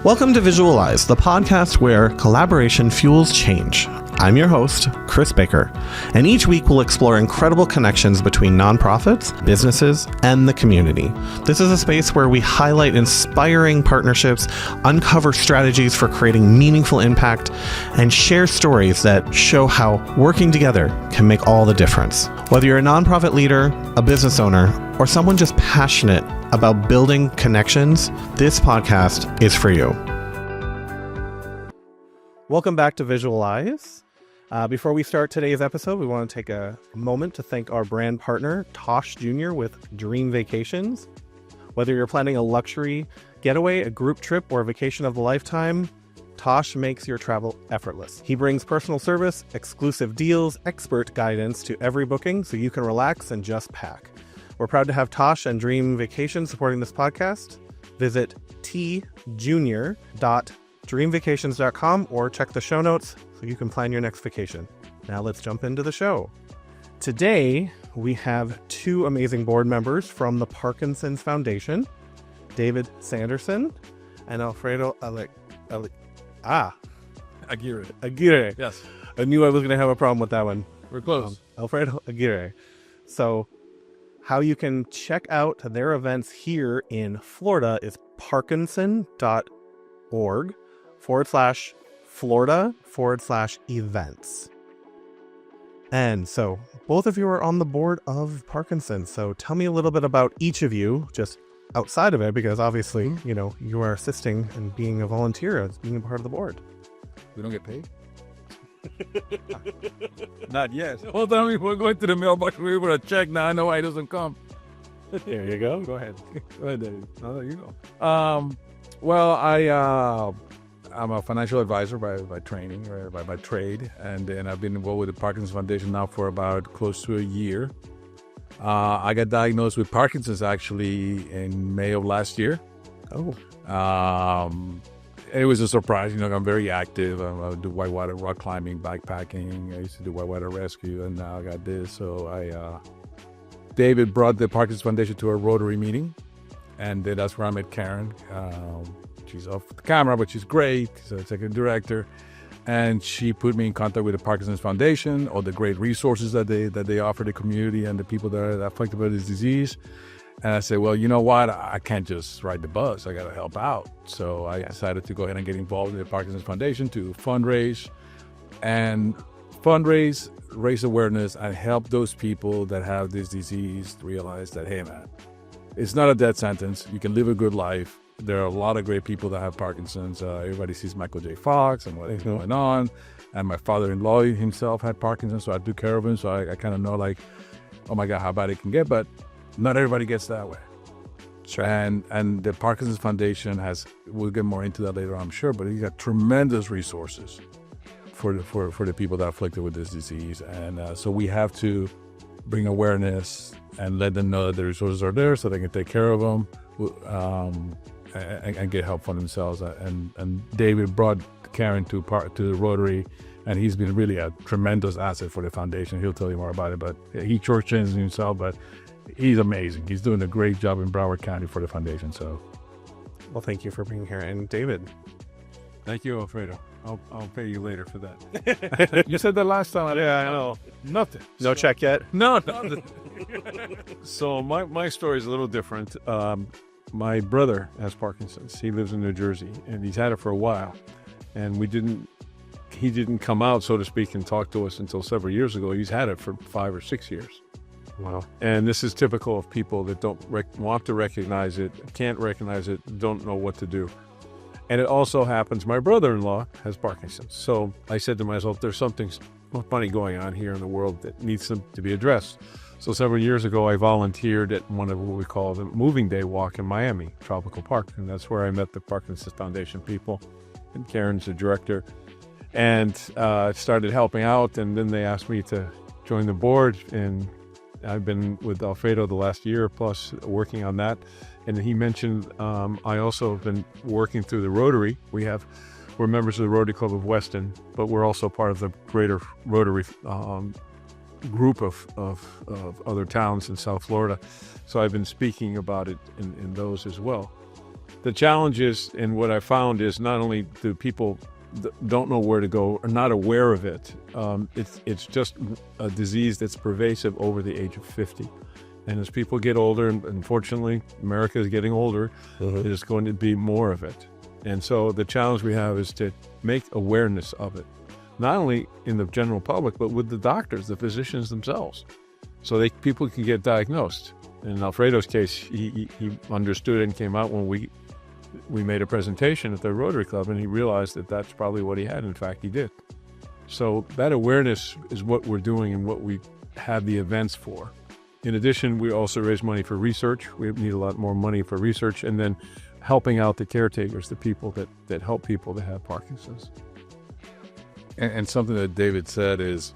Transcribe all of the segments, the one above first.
Welcome to Visualize, the podcast where collaboration fuels change. I'm your host, Chris Baker, and each week we'll explore incredible connections between nonprofits, businesses, and the community. This is a space where we highlight inspiring partnerships, uncover strategies for creating meaningful impact, and share stories that show how working together can make all the difference. Whether you're a nonprofit leader, a business owner, or someone just passionate about building connections, this podcast is for you. Welcome back to Visualize. Before we start today's episode, we want to take a moment to thank our brand partner, Tosh Jr. with Dream Vacations. Whether you're planning a luxury getaway, a group trip, or a vacation of a lifetime, Tosh makes your travel effortless. He brings personal service, exclusive deals, expert guidance to every booking so you can relax and just pack. We're proud to have Tosh and Dream Vacations supporting this podcast. Visit tjunior.dreamvacations.com or check the show notes so you can plan your next vacation. Now let's jump into the show. Today, we have two amazing board members from the Parkinson's Foundation, David Sanderson and Alfredo Aguirre. Yes. I knew I was going to have a problem with that one. We're close. Alfredo Aguirre. So how you can check out their events here in Florida is parkinson.org/Florida/events. And so both of you are on the board of Parkinson. So tell me a little bit about each of you, just outside of it, because obviously, you know, you are assisting and being a volunteer as being a part of the board. We don't get paid? Not yet. Hold on, we're going to the mailbox. We're able to check now. I know why it doesn't come. There you go. Go ahead. Go ahead, David. No, you go. Well, I'm a financial advisor by training, or by trade, and then I've been involved with the Parkinson's Foundation now for about close to a year. I got diagnosed with Parkinson's actually in May of last year. Oh. It was a surprise. You know, I'm very active. I do whitewater rock climbing, backpacking. I used to do whitewater rescue, and now I got this. So David brought the Parkinson's Foundation to a Rotary meeting, and that's where I met Karen. She's off the camera, but she's great. She's a executive director, and she put me in contact with the Parkinson's Foundation, all the great resources that they offer the community and the people that are affected by this disease. And I said, well, you know what? I can't just ride the bus. I got to help out. So I decided to go ahead and get involved in the Parkinson's Foundation to fundraise, raise awareness, and help those people that have this disease realize that, hey, man, it's not a death sentence. You can live a good life. There are a lot of great people that have Parkinson's. Everybody sees Michael J. Fox and what's going on. And my father-in-law himself had Parkinson's, so I took care of him. So I kind of know, like, oh, my God, how bad it can get. But not everybody gets that way. Sure. And the Parkinson's Foundation we'll get more into that later, I'm sure, but you got tremendous resources for the people that are afflicted with this disease. And so we have to bring awareness and let them know that the resources are there so they can take care of them and get help for themselves. And David brought Karen to the Rotary, and he's been really a tremendous asset for the foundation. He'll tell you more about it, but he shortchanges himself, but he's amazing. He's doing a great job in Broward County for the foundation. So, well, thank you for being here. And David. Thank you, Alfredo. I'll pay you later for that. You said that last time. Yeah, I know. Nothing. No check yet? No, nothing. So my story is a little different. My brother has Parkinson's. He lives in New Jersey, and he's had it for a while. And he didn't come out, so to speak, and talk to us until several years ago. He's had it for 5 or 6 years. Wow. And this is typical of people that don't want to recognize it, can't recognize it, don't know what to do. And it also happens, my brother-in-law has Parkinson's. So I said to myself, there's something funny going on here in the world that needs to be addressed. So several years ago, I volunteered at one of what we call the Moving Day Walk in Miami, Tropical Park. And that's where I met the Parkinson's Foundation people. And Karen's the director. And started helping out. And then they asked me to join the board. And I've been with Alfredo the last year plus working on that. And he mentioned I also have been working through the Rotary. We're members of the Rotary Club of Weston, but we're also part of the greater Rotary group of other towns in South Florida. So I've been speaking about it in those as well. the challenge is, and what I found is, not only do people don't know where to go or not aware of it, it's just a disease that's pervasive over the age of 50. And as people get older, and unfortunately America is getting older, there's going to be more of it. And so the challenge we have is to make awareness of it, not only in the general public, but with the doctors, the physicians themselves, so people can get diagnosed. In Alfredo's case, he understood and came out when we made a presentation at the Rotary Club, and he realized that that's probably what he had. In fact, he did. So that awareness is what we're doing and what we have the events for. In addition, we also raise money for research. We need a lot more money for research, and then helping out the caretakers, the people that help people that have Parkinson's. And something that David said is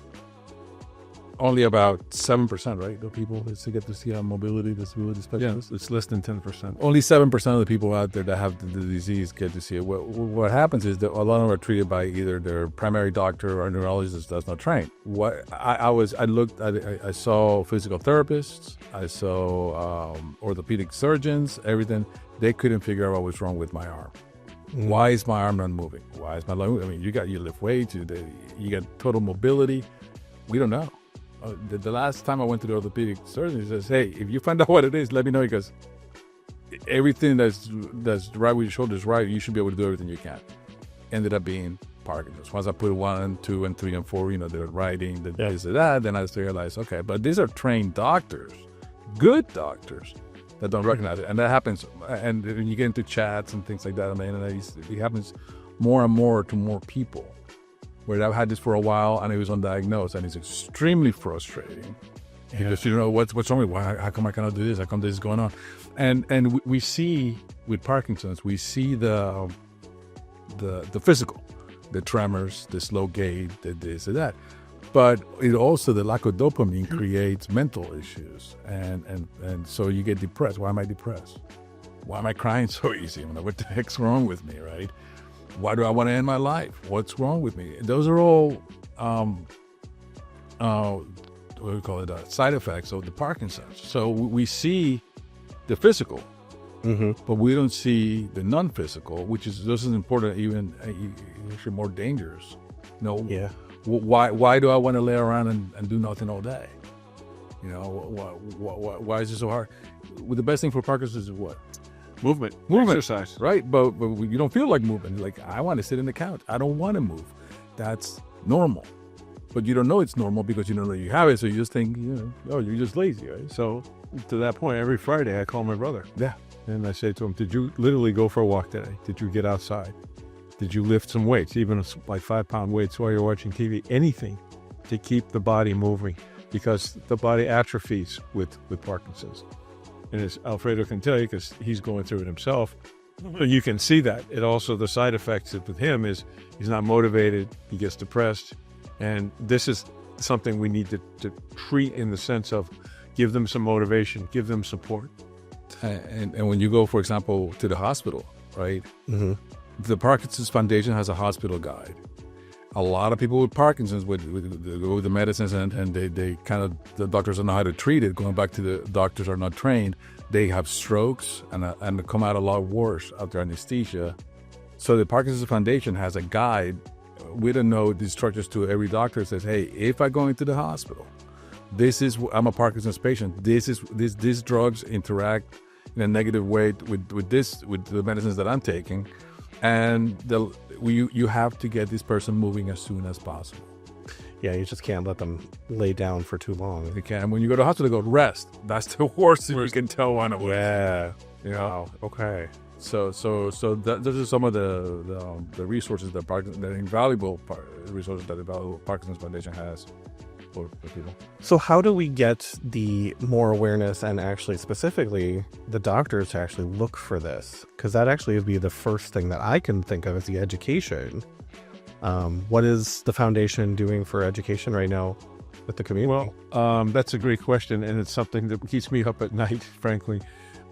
only about 7%, right, of people is to get to see a mobility disability specialist. Yeah, it's less than 10%. Only 7% of the people out there that have the disease get to see it. What happens is that a lot of them are treated by either their primary doctor or a neurologist that's not trained. I saw physical therapists, I saw orthopedic surgeons, everything. They couldn't figure out what was wrong with my arm. Why is my arm not moving? Why is my leg? I mean, you lift weights, you get total mobility. We don't know. The last time I went to the orthopedic surgeon, he says, "Hey, if you find out what it is, let me know, because everything that's right with your shoulders right, you should be able to do everything you can." Ended up being Parkinson's. Once I put 1, 2, and 3, and 4, they're writing, this and that, then I realized, okay, but these are trained doctors, good doctors, that don't recognize it. And that happens, and when you get into chats and things like that on the internet, it happens more and more to more people. Where I've had this for a while and it was undiagnosed, and it's extremely frustrating. Because you don't know what's wrong with me. How come I cannot do this? How come this is going on? And we see with Parkinson's, we see the physical, the tremors, the slow gait, the this and that. But it also, the lack of dopamine creates mental issues, and so you get depressed. Why am I depressed? Why am I crying so easy? What the heck's wrong with me, right? Why do I want to end my life? What's wrong with me? Those are all, what do we call it, side effects of the Parkinson's. So we see the physical, but we don't see the non-physical, which is just as important, even actually more dangerous. Why do I want to lay around and do nothing all day? Why is it so hard? Well, the best thing for Parkinson's is what? Movement, exercise, right? But you don't feel like moving. Like, I want to sit in the couch. I don't want to move. That's normal, but you don't know it's normal because you don't know you have it. So you just think, you're just lazy, right? So to that point, every Friday I call my brother. Yeah, and I say to him, "Did you literally go for a walk today? Did you get outside? Did you lift some weights, even like 5-pound weights while you're watching TV? Anything to keep the body moving, because the body atrophies with Parkinson's." And as Alfredo can tell you, because he's going through it himself, you can see that. It also, the side effects with him is he's not motivated, he gets depressed. And this is something we need to treat in the sense of give them some motivation, give them support. And when you go, for example, to the hospital, right? The Parkinson's Foundation has a hospital guide. A lot of people with Parkinson's would go with the medicines, and they kind of, the doctors don't know how to treat it. Going back to the doctors are not trained, they have strokes and come out a lot worse after anesthesia. So the Parkinson's Foundation has a guide. We don't know the instructions to every doctor. It says, hey, if I go into the hospital, I'm a Parkinson's patient. These drugs interact in a negative way with the medicines that I'm taking, and you have to get this person moving as soon as possible. Yeah, you just can't let them lay down for too long. You can. When you go to the hospital, go rest. That's the worst thing you can tell one of them. Yeah. Wow. Okay. So those are some of the resources that the invaluable resources that the Parkinson's Foundation has for people. So how do we get the more awareness, and actually specifically the doctors to actually look for this? Because that actually would be the first thing that I can think of, is the education. What is the foundation doing for education right now with the community? Well, that's a great question, and it's something that keeps me up at night, frankly,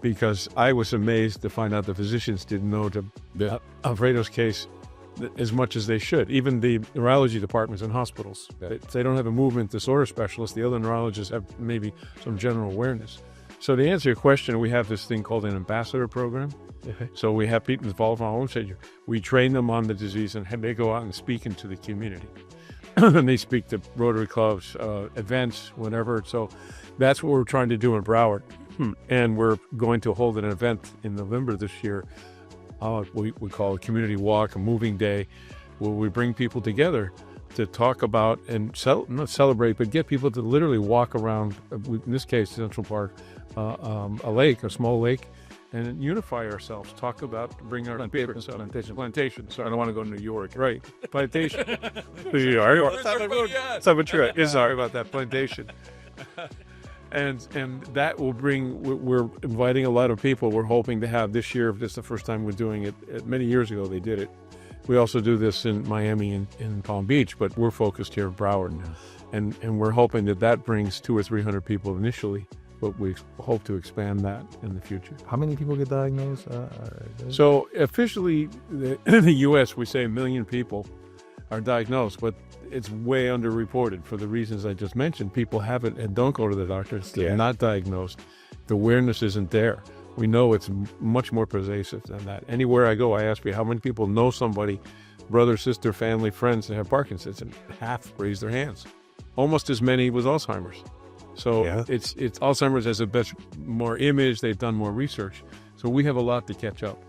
because I was amazed to find out the physicians didn't know Alfredo's case as much as they should. Even the neurology departments in hospitals, they don't have a movement disorder specialist. The other neurologists have maybe some general awareness. So to answer your question, we have this thing called an ambassador program. Okay. So we have people involved on our own stage. We train them on the disease, and they go out and speak into the community. And they speak to Rotary clubs, events, whatever. So that's what we're trying to do in Broward. And we're going to hold an event in November this year. We call it Community Walk, a moving day, where we bring people together to talk about and not celebrate, but get people to literally walk around, in this case, Central Park, a lake, a small lake, and unify ourselves, talk about, bring our plantation. So I don't want to go to New York. Right. Plantation. Sorry about that. Plantation. And that will bring, we're inviting a lot of people. We're hoping to have this year, this is the first time we're doing it. Many years ago, they did it. We also do this in Miami and in Palm Beach, but we're focused here in Broward now. And we're hoping that brings 200 or 300 people initially, but we hope to expand that in the future. How many people get diagnosed? So officially, in the U.S., we say 1 million people are diagnosed, but it's way underreported for the reasons I just mentioned. People have it and don't go to the doctors. They're not diagnosed. The awareness isn't there. We know it's much more pervasive than that. Anywhere I go, I ask people, how many people know somebody, brother, sister, family, friends that have Parkinson's? And half raise their hands. Almost as many with Alzheimer's. So it's Alzheimer's has a much more image. They've done more research. So we have a lot to catch up.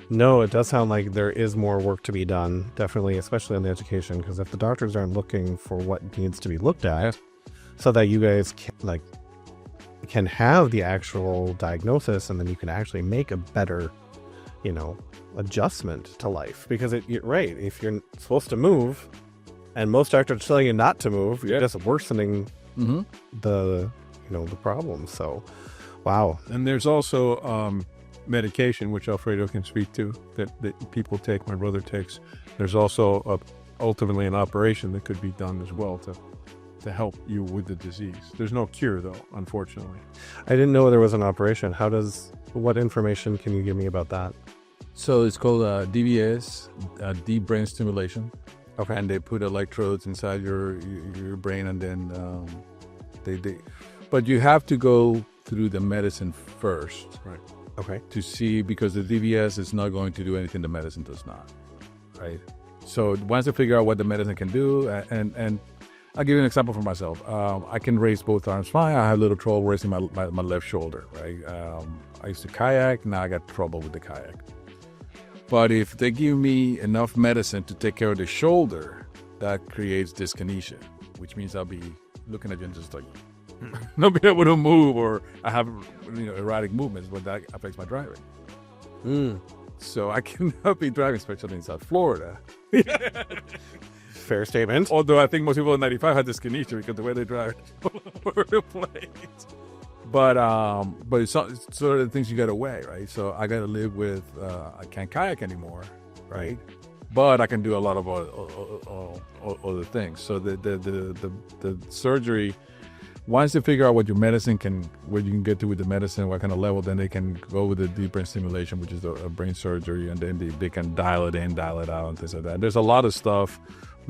No, it does sound like there is more work to be done, definitely, especially on the education, because if the doctors aren't looking for what needs to be looked at, so that you guys can have the actual diagnosis, and then you can actually make a better, adjustment to life. Because you're right, if you're supposed to move, and most doctors tell you not to move, you're just worsening the problem. So, wow. And there's also medication, which Alfredo can speak to, that people take, my brother takes. There's also ultimately an operation that could be done as well to help you with the disease. There's no cure, though, unfortunately. I didn't know there was an operation. What information can you give me about that? So it's called DBS, deep brain stimulation. Okay. And they put electrodes inside your brain, and then but you have to go through the medicine first. Right. Okay. To see, because the DBS is not going to do anything the medicine does not, right? So once they figure out what the medicine can do, and I'll give you an example for myself. I can raise both arms fine. I have a little trouble raising my left shoulder, right? I used to kayak, now I got trouble with the kayak. But if they give me enough medicine to take care of the shoulder, that creates dyskinesia, which means I'll be looking at you and just like, not be able to move, or I have erratic movements, but that affects my driving. So I cannot be driving, especially in South Florida. Fair statement. Although I think most people in 95 had dyskinesia because the way they drive all over the place. But it's sort of the things you got to weigh, right? So I got to live with, I can't kayak anymore, right? But I can do a lot of other things. So the surgery, once they figure out what your medicine what you can get to with the medicine, what kind of level, then they can go with the deep brain stimulation, which is a brain surgery, and then they can dial it in, dial it out, and things like that. There's a lot of stuff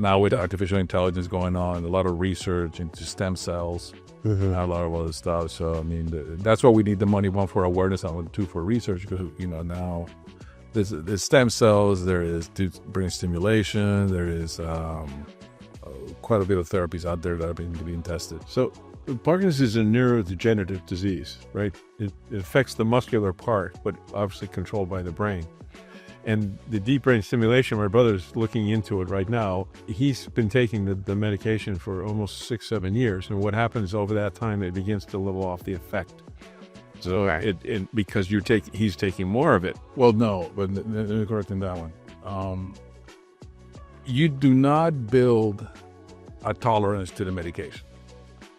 now with artificial intelligence going on, a lot of research into stem cells, and a lot of other stuff. So, I mean, that's what we need the money, one, for awareness, and two, for research, because, now there's stem cells, there is deep brain stimulation, there is quite a bit of therapies out there that are being tested. So Parkinson's is a neurodegenerative disease, right? It affects the muscular part, but obviously controlled by the brain. And the deep brain stimulation, my brother's looking into it right now. He's been taking the medication for almost 6-7 years. And what happens over that time, it begins to level off the effect. So because he's taking more of it. Well, no, but let me correct in that one. You do not build a tolerance to the medication.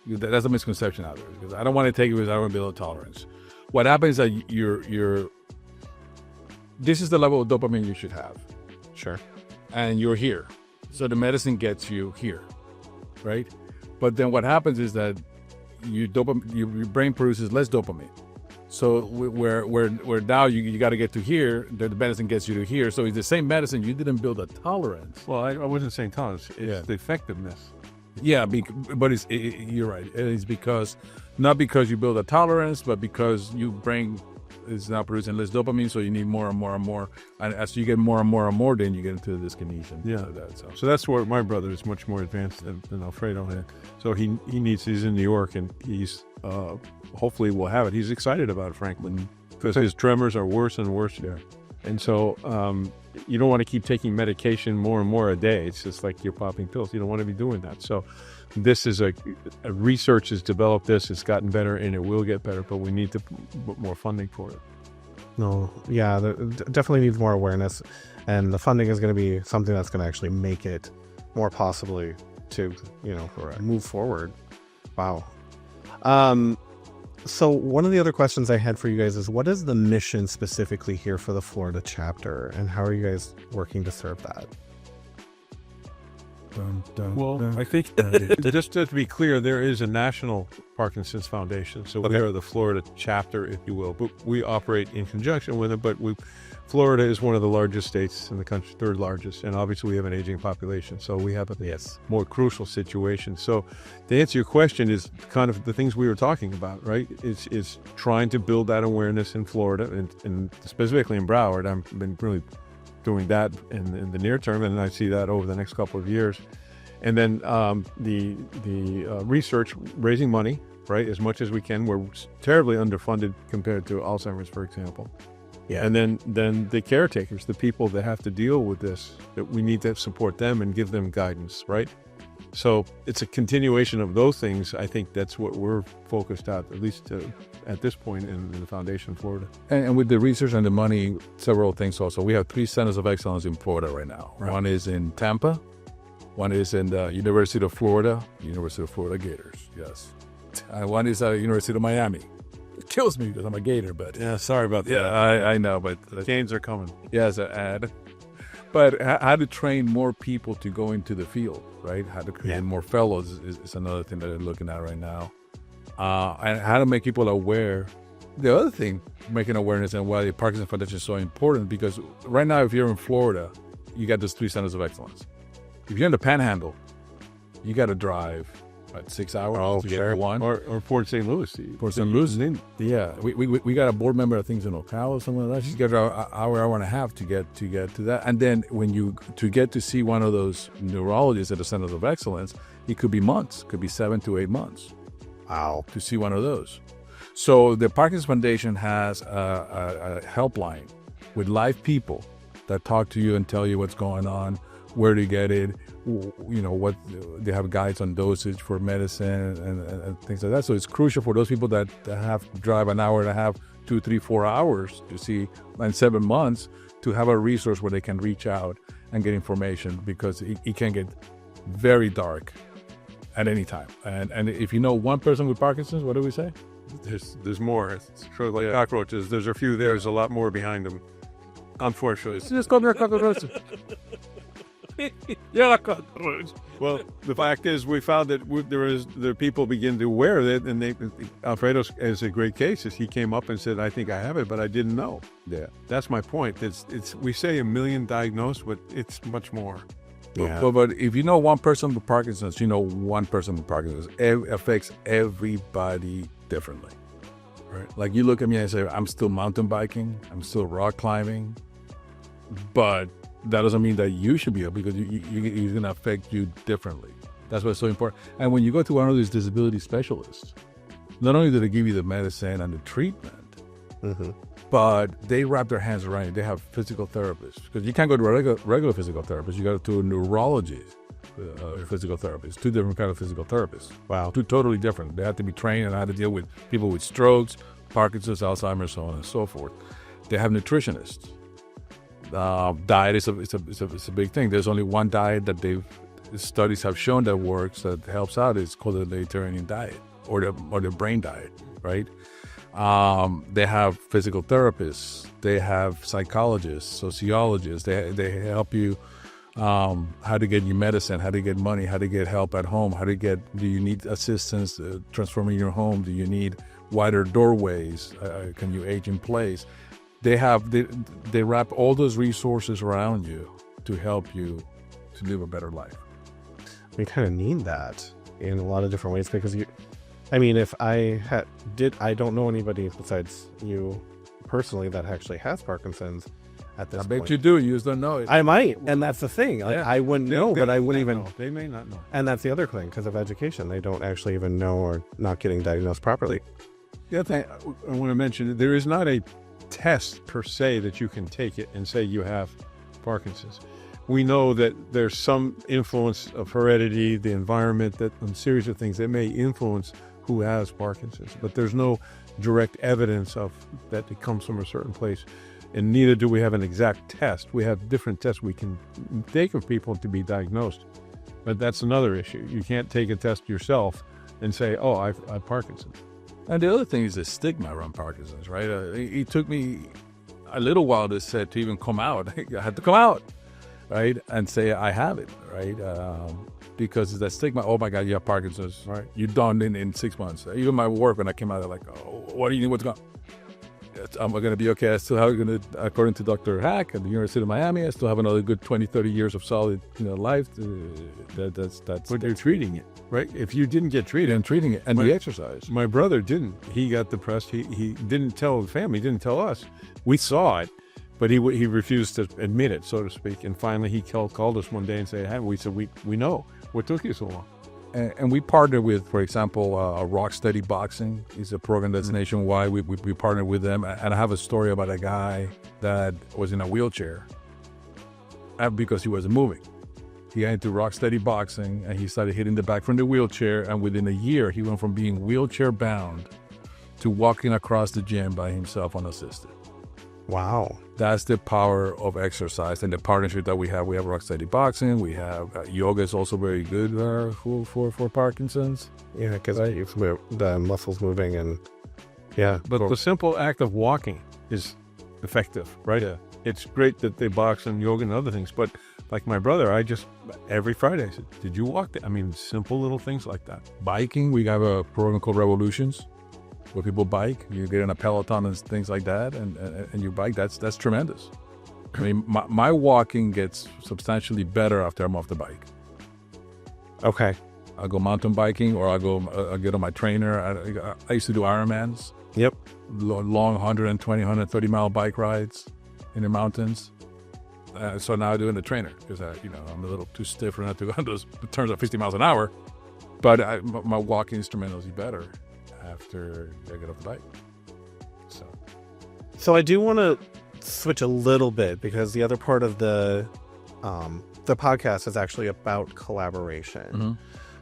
That's a misconception out there, because I don't want to take it because I don't want to build a tolerance. What happens is that this is the level of dopamine you should have. Sure. And you're here. So the medicine gets you here, right? But then what happens is that your brain produces less dopamine. So where now you got to get to here, the medicine gets you to here. So it's the same medicine, you didn't build a tolerance. Well, I wasn't saying tolerance. It's the effectiveness. Yeah, but you're right. It's because Not because you build a tolerance, but because you bring, it's now producing less dopamine, so you need more and more and more. And as you get more and more and more, then you get into the dyskinesia. Yeah. So that's where my brother is much more advanced than Alfredo had. So he's in New York, and he's hopefully will have it. He's excited about it, frankly, because his tremors are worse and worse. Yeah. And so you don't want to keep taking medication more and more a day. It's just like you're popping pills. You don't want to be doing that. So this is a research has developed this. It's gotten better, and it will get better, but we need to put more funding for it. No, yeah, there definitely needs more awareness, and the funding is going to be something that's going to actually make it more possibly to, move forward. Wow. So one of the other questions I had for you guys is, what is the mission specifically here for the Florida chapter, and how are you guys working to serve that? Well, I think just to be clear, there is a national Parkinson's Foundation. So we are the Florida chapter, if you will, but we operate in conjunction with it. But Florida is one of the largest states in the country, third largest, and obviously we have an aging population. So we have a more crucial situation. So to answer your question is kind of the things we were talking about, right? Is trying to build that awareness in Florida and specifically in Broward. I've been really doing that in the near term, and I see that over the next couple of years. And then the research, raising money, right, as much as we can. We're terribly underfunded compared to Alzheimer's, for example. Yeah. And then the caretakers, the people that have to deal with this, that we need to support them and give them guidance, right? So it's a continuation of those things. I think that's what we're focused at least at this point in the Foundation Florida. And with the research and the money, several things also. We have 3 centers of excellence in Florida right now. Right. One is in Tampa. One is in the University of Florida Gators, yes. And one is at University of Miami. It kills me because I'm a Gator, but... Yeah, sorry about that. Yeah, I know, but... The gains are coming. Yes, but how to train more people to go into the field, right? How to create more fellows is another thing that they're looking at right now. And how to make people aware. The other thing, making awareness and why the Parkinson Foundation is so important, because right now, if you're in Florida, you got those 3 centers of excellence. If you're in the Panhandle, you got to drive, 6 hours to get one. Or Port St. Louis. Port St. Louis. Yeah. We got a board member that thinks in Ocala or something like that. She's got an hour and a half to get to that. And then to get to see one of those neurologists at the Centers of Excellence, it could be months. It could be 7 to 8 months. Wow. To see one of those. So the Parkinson Foundation has a helpline with live people that talk to you and tell you what's going on, where to get it, what they have guides on dosage for medicine and things like that. So it's crucial for those people that have to drive an hour and a half, 2, 3, 4 hours to see, and 7 months to have a resource where they can reach out and get information, because it can get very dark at any time. And if you know one person with Parkinson's, what do we say? There's more. It's sort of like cockroaches. There's a few there. There's a lot more behind them. Unfortunately. Just come here, cockroaches. Yeah, well, the fact is, we found that the people begin to wear it, and Alfredo is a great case. He came up and said, "I think I have it, but I didn't know." Yeah, that's my point. It's we say 1 million diagnosed, but it's much more. Yeah. But if you know one person with Parkinson's, one person with Parkinson's. It affects everybody differently. Right? Like you look at me and say, "I'm still mountain biking. I'm still rock climbing," but that doesn't mean that you should be able, because it's going to affect you differently. That's what's so important. And when you go to one of these disability specialists, not only do they give you the medicine and the treatment, but they wrap their hands around you. They have physical therapists, because you can't go to a regular physical therapist. You go to a neurologist, physical therapist, 2 different kind of physical therapists. Wow. 2 totally different. They have to be trained and how to deal with people with strokes, Parkinson's, Alzheimer's, so on and so forth. They have nutritionists. Diet is a big thing. There's only one diet that studies have shown that works, that helps out. It's called the Mediterranean diet, or the brain diet, right? They have physical therapists. They have psychologists, sociologists. They help you how to get your medicine, how to get money, how to get help at home, do you need assistance transforming your home? Do you need wider doorways? Can you age in place? They wrap all those resources around you to help you to live a better life. We kind of need that in a lot of different ways, because I mean, if I I don't know anybody besides you personally that actually has Parkinson's at this I point. bet you do. You just don't know it. I might, and that's the thing. Like, I wouldn't know, but I wouldn't even. They may not know. And that's the other thing, because of education, they don't actually even know or not getting diagnosed properly. The other thing I want to mention, there is not a test per se that you can take it and say you have Parkinson's. We know that there's some influence of heredity, the environment, that a series of things that may influence who has Parkinson's, but there's no direct evidence of that it comes from a certain place. And neither do we have an exact test. We have different tests we can take of people to be diagnosed. But that's another issue. You can't take a test yourself and say, oh, I've Parkinson's. And the other thing is the stigma around Parkinson's, right? It took me a little while to even come out. I had to come out, right? And say I have it, right? Because it's that stigma, oh my God, you have Parkinson's, right? You're done in 6 months. Even my work, when I came out, they're like, oh, what do you need? What's going on? I'm going to be okay. I still have, according to Dr. Hack at the University of Miami, I still have another good 20, 30 years of solid life. But you're treating it, right? If you didn't get treated, I'm treating it, and the exercise. My brother didn't. He got depressed. He didn't tell the family, didn't tell us. We saw it, but he refused to admit it, so to speak. And finally, he called us one day and said, hey, we said, we know. What took you so long? And we partner with, for example, Rocksteady Boxing is a program that's nationwide. We partner with them. And I have a story about a guy that was in a wheelchair because he wasn't moving. He got into Rocksteady Boxing, and he started hitting the back from the wheelchair. And within a year, he went from being wheelchair bound to walking across the gym by himself unassisted. Wow. That's the power of exercise and the partnership that we have. We have Rocksteady Boxing. We have yoga is also very good for Parkinson's. Yeah, because the muscles moving and yeah. But the simple act of walking is effective, right? Yeah. It's great that they box and yoga and other things, but like my brother, I just, every Friday, I said, did you walk? I mean, simple little things like that. Biking, we have a program called Revolutions, where people bike. You get in a Peloton and things like that, and you bike. That's tremendous. I mean, my walking gets substantially better after I'm off the bike. Okay. I go mountain biking, or I get on my trainer. I used to do Ironmans. Yep. Long 120, 130 mile bike rides in the mountains. So now I'm doing the trainer because I'm a little too stiff for not to go on those turns at 50 miles an hour. But my walking is tremendously better after I get off the bike. So I do want to switch a little bit, because the other part of the podcast is actually about collaboration. Mm-hmm.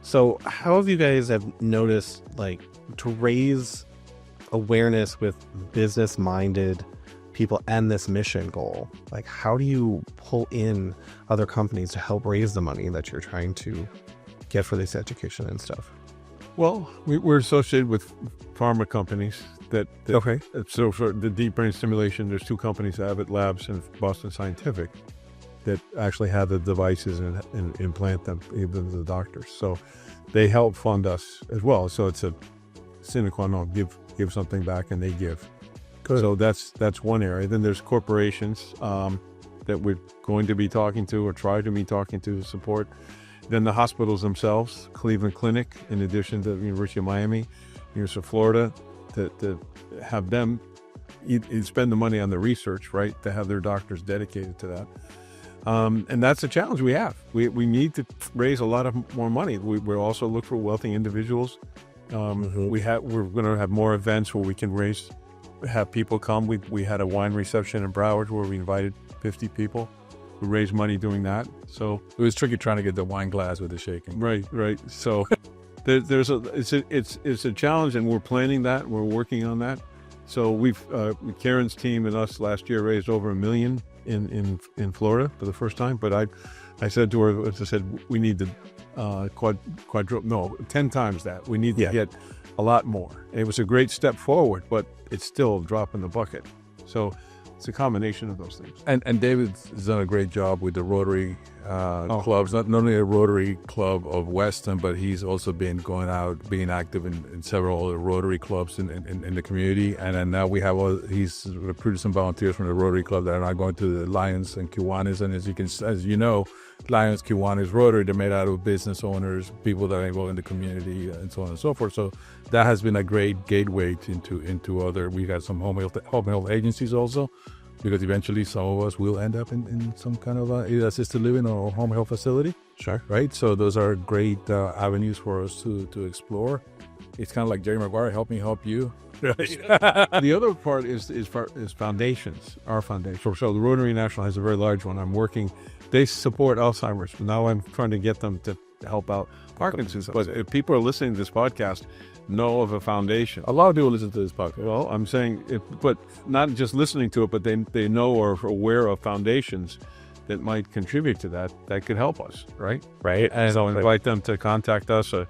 So how have you guys have noticed, like, to raise awareness with business-minded people and this mission goal? Like, how do you pull in other companies to help raise the money that you're trying to get for this education and stuff? Well, we're associated with pharma companies that Okay. So for the deep brain stimulation, there's two companies, Abbott Labs and Boston Scientific, that actually have the devices and implant them, even the doctors. So they help fund us as well. So it's a sine qua non, give something back and they give. Good. So that's one area. Then there's corporations that we're going to be talking to or try to be talking to support. Then the hospitals themselves, Cleveland Clinic, in addition to the University of Miami, University of Florida, to have them spend the money on the research, right? To have their doctors dedicated to that. And that's a challenge we have. We need to raise a lot of more money. We also look for wealthy individuals. We're going to have more events where we can have people come. We had a wine reception in Broward where we invited 50 people. We raised money doing that. So it was tricky trying to get the wine glass with the shaking. Right. So it's a challenge, and we're planning that. We're working on that. So we've Karen's team and us last year raised over $1 million in Florida for the first time. But I said to her, as I said, we need to 10 times that. We need to get a lot more. It was a great step forward, but it's still a drop in the bucket. So it's a combination of those things. And David's done a great job with the Rotary clubs, not only a Rotary Club of Weston, but he's also been going out, being active in several other Rotary clubs in the community. And then now he's recruited some volunteers from the Rotary Club that are now going to the Lions and Kiwanis. And as you know, Lions, Kiwanis, Rotary, they're made out of business owners, people that are involved in the community, and so on and so forth. So that has been a great gateway into other. We got some home health agencies also, because eventually some of us will end up in some kind of either assisted living or home health facility. Sure. Right? So those are great avenues for us to explore. It's kind of like Jerry Maguire, help me help you. The other part is foundations, our foundation. So the Rotary International has a very large one. They support Alzheimer's, but now I'm trying to get them to help out Parkinson's. But if people are listening to this podcast, know of a foundation. A lot of people listen to this podcast. Well, I'm saying, but not just listening to it, but they know or are aware of foundations that might contribute to that could help us, right? Right. And so invite them to contact us, the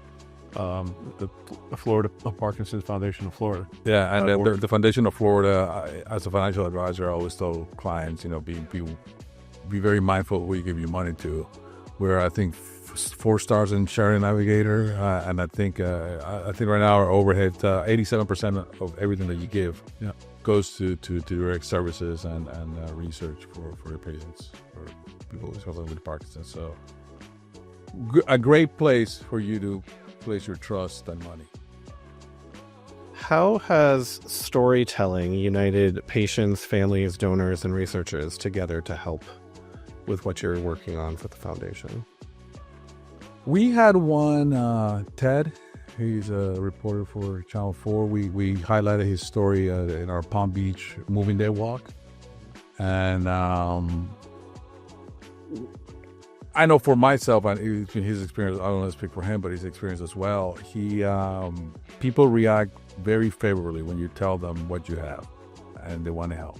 Florida Parkinson's Foundation of Florida. Yeah, and the Foundation of Florida, as a financial advisor, I always tell clients, be very mindful who you give your money to. Where I think 4 stars in Sharing Navigator, and I think right now our overhead, 87% of everything that you give goes to direct services and research for your patients, for people suffering with Parkinson's. So a great place for you to place your trust and money. How has storytelling united patients, families, donors, and researchers together to help with what you're working on for the foundation? We had one, Ted. He's a reporter for Channel 4. We highlighted his story in our Palm Beach Moving Day walk. And I know for myself, and his experience, I don't want to speak for him, but his experience as well, people react very favorably when you tell them what you have and they want to help.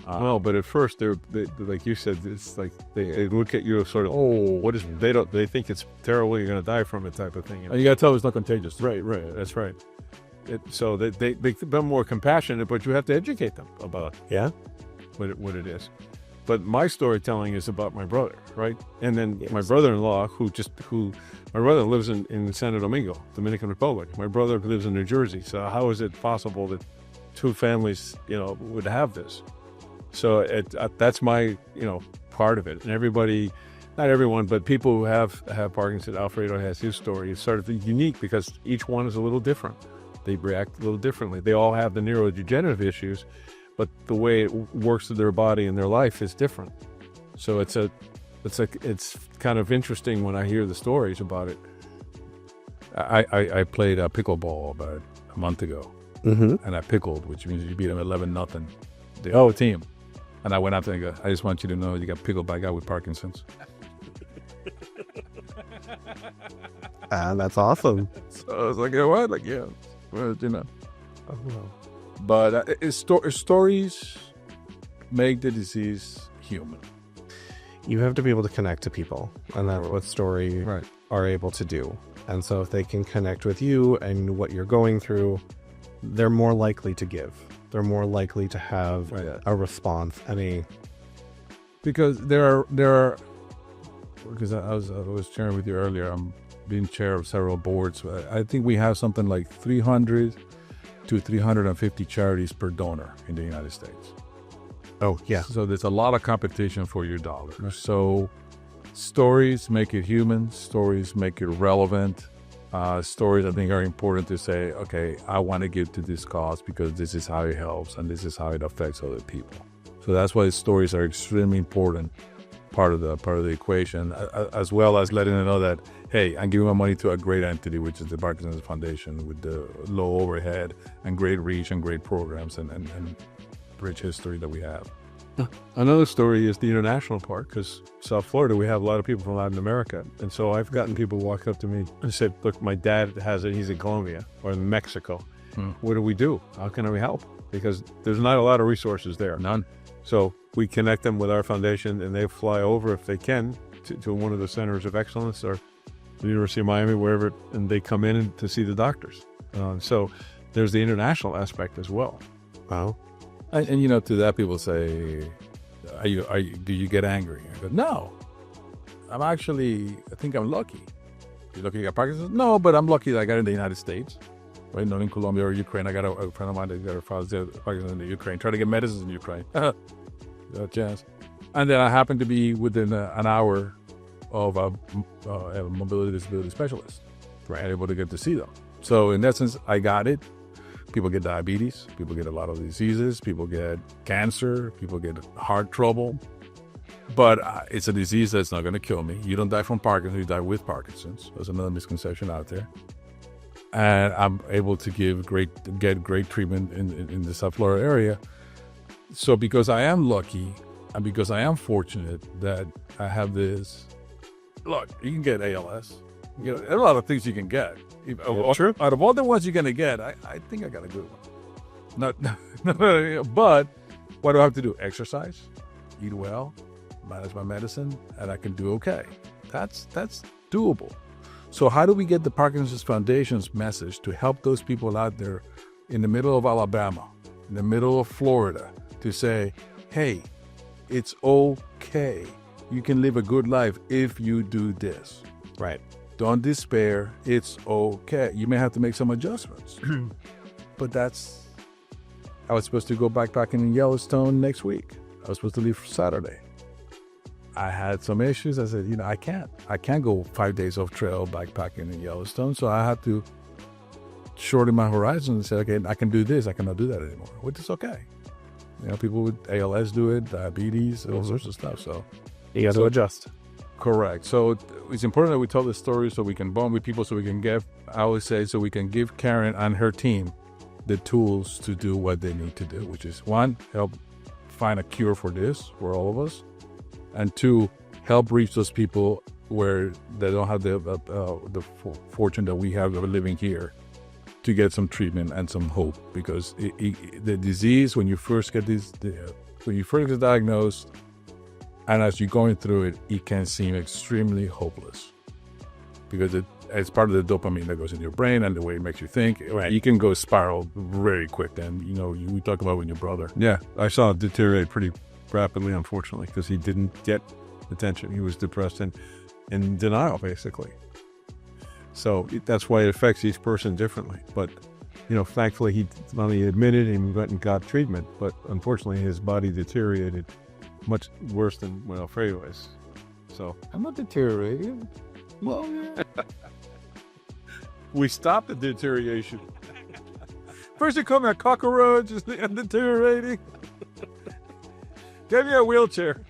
Well, but at first they like you said, it's like they look at you sort of, what is, they think it's terrible, you're going to die from it type of thing. And you got to tell them it's not contagious. Right, that's right. So they become more compassionate, but you have to educate them about what it is. But my storytelling is about my brother, right? And then my brother-in-law, my brother lives in Santo Domingo, Dominican Republic. My brother lives in New Jersey. So how is it possible that 2 families, would have this? So that's my, part of it. And everybody, not everyone, but people who have Parkinson's, Alfredo has his story. It's sort of unique because each one is a little different. They react a little differently. They all have the neurodegenerative issues, but the way it works with their body and their life is different. So it's kind of interesting when I hear the stories about it. I played pickleball about a month ago, and I pickled, which means you beat them 11-0, the whole team. And I went out there and I just want you to know you got pickled by a guy with Parkinson's. That's awesome. So I was like, what? Like, yeah. Well, But stories make the disease human. You have to be able to connect to people, and that's what stories are able to do. And so if they can connect with you and what you're going through, they're more likely to give. They're more likely to have a response because there are because I was sharing with you earlier, I'm being chair of several boards. I think we have something like 300 to 350 charities per donor in the United States. Oh, yeah. So there's a lot of competition for your dollar. So stories make it human. Stories make it relevant. Stories, I think, are important to say, okay, I want to give to this cause because this is how it helps and this is how it affects other people. So that's why stories are extremely important part of the equation, as well as letting them know that, hey, I'm giving my money to a great entity, which is the Parkinson's Foundation, with the low overhead and great reach and great programs and rich history that we have. Another story is the international part, because South Florida, we have a lot of people from Latin America. And so I've gotten people walk up to me and say, look, my dad has it. He's in Colombia or in Mexico. What do we do? How can we help? Because there's not a lot of resources there. None. So we connect them with our foundation, and they fly over if they can to one of the centers of excellence or the University of Miami, wherever, and they come in to see the doctors. So there's the international aspect as well. Wow. And to that, people say, do you get angry? I go, no. I think I'm lucky. You lucky I got Parkinson's? No, but I'm lucky that I got it in the United States. Right, not in Colombia or Ukraine. I got a friend of mine that got Parkinson's in the Ukraine. Try to get medicines in Ukraine. Chance. And then I happened to be within an hour of a mobility disability specialist. Right, able to get to see them. So in essence, I got it. People get diabetes. People get a lot of diseases. People get cancer. People get heart trouble. But it's a disease that's not going to kill me. You don't die from Parkinson's. You die with Parkinson's. There's another misconception out there. And I'm able to get great treatment in the South Florida area. So because I am lucky and because I am fortunate that I have this, look, you can get ALS. There are a lot of things you can get. True. Out of all the ones you're going to get, I think I got a good one. But what do I have to do? Exercise, eat well, manage my medicine, and I can do okay. That's doable. So how do we get the Parkinson's Foundation's message to help those people out there in the middle of Alabama, in the middle of Florida, to say, hey, it's okay. You can live a good life if you do this. Right. Don't despair. It's okay. You may have to make some adjustments. But I was supposed to go backpacking in Yellowstone next week. I was supposed to leave Saturday. I had some issues. I said, I can't go 5 days off trail backpacking in Yellowstone. So I had to shorten my horizon and say, okay, I can do this. I cannot do that anymore, which is okay. People with ALS do it, diabetes, all sorts of stuff. So you got to adjust. Correct. So it's important that we tell the story so we can bond with people, so we can so we can give Karen and her team the tools to do what they need to do, which is one, help find a cure for this for all of us, and two, help reach those people where they don't have the fortune that we have of living here to get some treatment and some hope, because the disease, when you first get diagnosed, and as you're going through it, it can seem extremely hopeless because it's part of the dopamine that goes in your brain and the way it makes you think. Right. You can go spiral very quick. And, we talk about with your brother. Yeah, I saw it deteriorate pretty rapidly, unfortunately, because he didn't get attention. He was depressed and in denial, basically. So that's why it affects each person differently. But, thankfully, he not only admitted and went and got treatment, but unfortunately his body deteriorated much worse than when Alfredo is. So I'm not deteriorating. Well, yeah. We stopped the deterioration. First you call me a cockroach and deteriorating. Give me a wheelchair.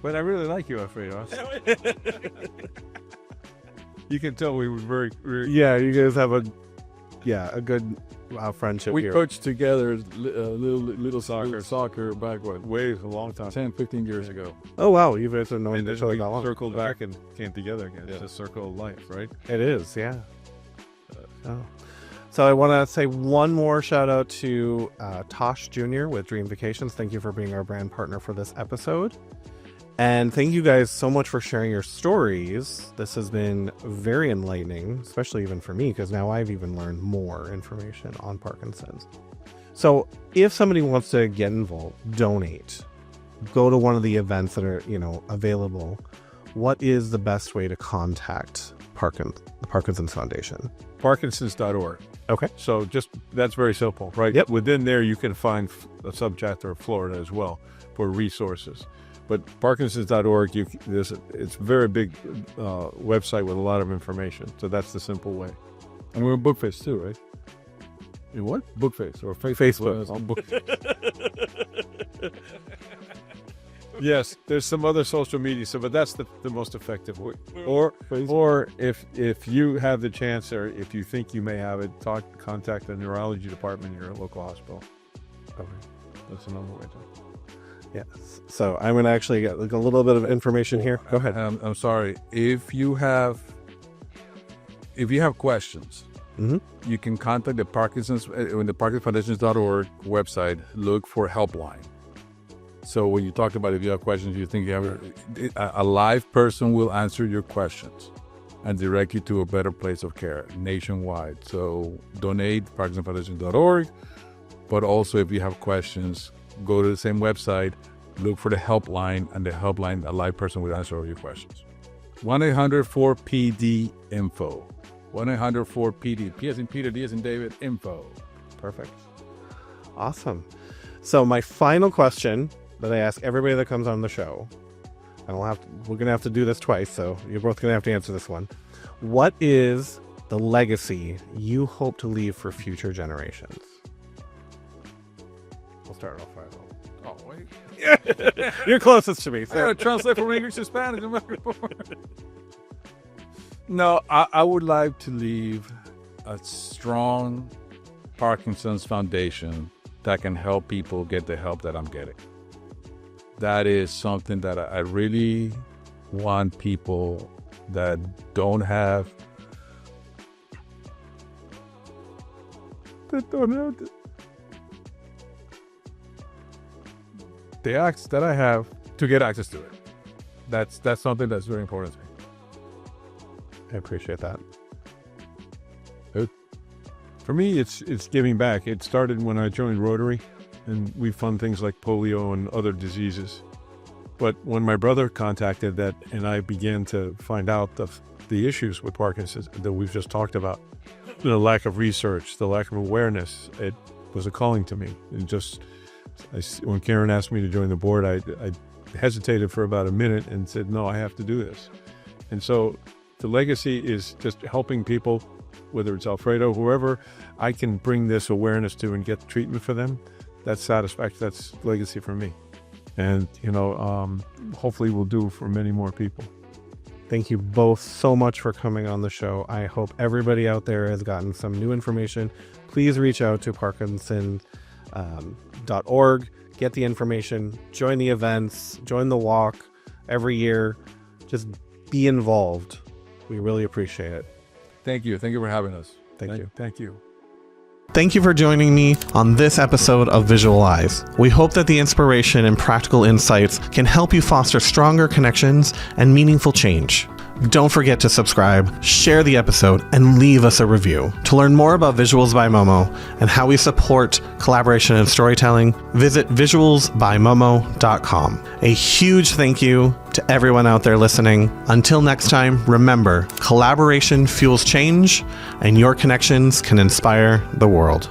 But I really like you, Alfredo. You can tell we were very Yeah, you guys have a good friendship we here. coached together little soccer back way a long time, 10-15 years ago. Oh, wow. You guys have known And each then other we that long. circled back and came together again. Yeah. It's a circle of life, right? It is, yeah. So I want to say one more shout out to Tosh Jr. with Dream Vacations. Thank you for being our brand partner for this episode. And thank you guys so much for sharing your stories. This has been very enlightening, especially even for me, because now I've even learned more information on Parkinson's. So if somebody wants to get involved, donate, go to one of the events that are, available, what is the best way to contact the Parkinson's Foundation? Parkinsons.org. Okay. So that's very simple, right? Yep. Within there, you can find a subchapter of Florida as well for resources. But Parkinsons.org, it's a very big website with a lot of information. So that's the simple way. And we're in Bookface too, right? In what? Bookface or Facebook. Yes, there's some other social media, but that's the most effective way. Or if you have the chance, or if you think you may have it, contact the neurology department in your local hospital. Okay. That's another way to. Yes. So I'm going to actually get a little bit of information here. Go ahead. I'm sorry. If you have questions, you can contact the Parkinson's in the ParkinsonFoundations.org website. Look for Helpline. So when you talk about if you have questions, you think you have a live person will answer your questions and direct you to a better place of care nationwide. So donate ParkinsonFoundations.org. But also, if you have questions, go to the same website look for the helpline, and the helpline, a live person will answer all your questions. 1-800-4PD-INFO. 1-800-4PD. P as in Peter, D as in David, info. Perfect. Awesome. So my final question that I ask everybody that comes on the show, and we're going to have to do this twice, so you're both going to have to answer this one. What is the legacy you hope to leave for future generations? We'll start off right. Oh, wait. You're closest to me. I gotta translate from English to Spanish. No, I would like to leave a strong Parkinson's Foundation that can help people get the help that I'm getting. That is something that I really want people that don't have the access that I have to get access to it. That's something that's very important to me. I appreciate that. For me, it's giving back. It started when I joined Rotary, and we fund things like polio and other diseases. But when my brother contacted that, and I began to find out the issues with Parkinson's that we've just talked about, the lack of research, the lack of awareness, it was a calling to me. When Karen asked me to join the board, I hesitated for about a minute and said, no, I have to do this. And so the legacy is just helping people, whether it's Alfredo, whoever I can bring this awareness to and get treatment for them. That's satisfaction. That's legacy for me. And, hopefully we'll do for many more people. Thank you both so much for coming on the show. I hope everybody out there has gotten some new information. Please reach out to Parkinson.org, get the information, join the events, join the walk every year. Just be involved. We really appreciate it. Thank you. Thank you for having us. Thank you. Thank you. Thank you for joining me on this episode of Visualize. We hope that the inspiration and practical insights can help you foster stronger connections and meaningful change. Don't forget to subscribe, share the episode, and leave us a review. To learn more about Visuals by Momo and how we support collaboration and storytelling, visit visualsbymomo.com. A huge thank you to everyone out there listening. Until next time, remember, collaboration fuels change, and your connections can inspire the world.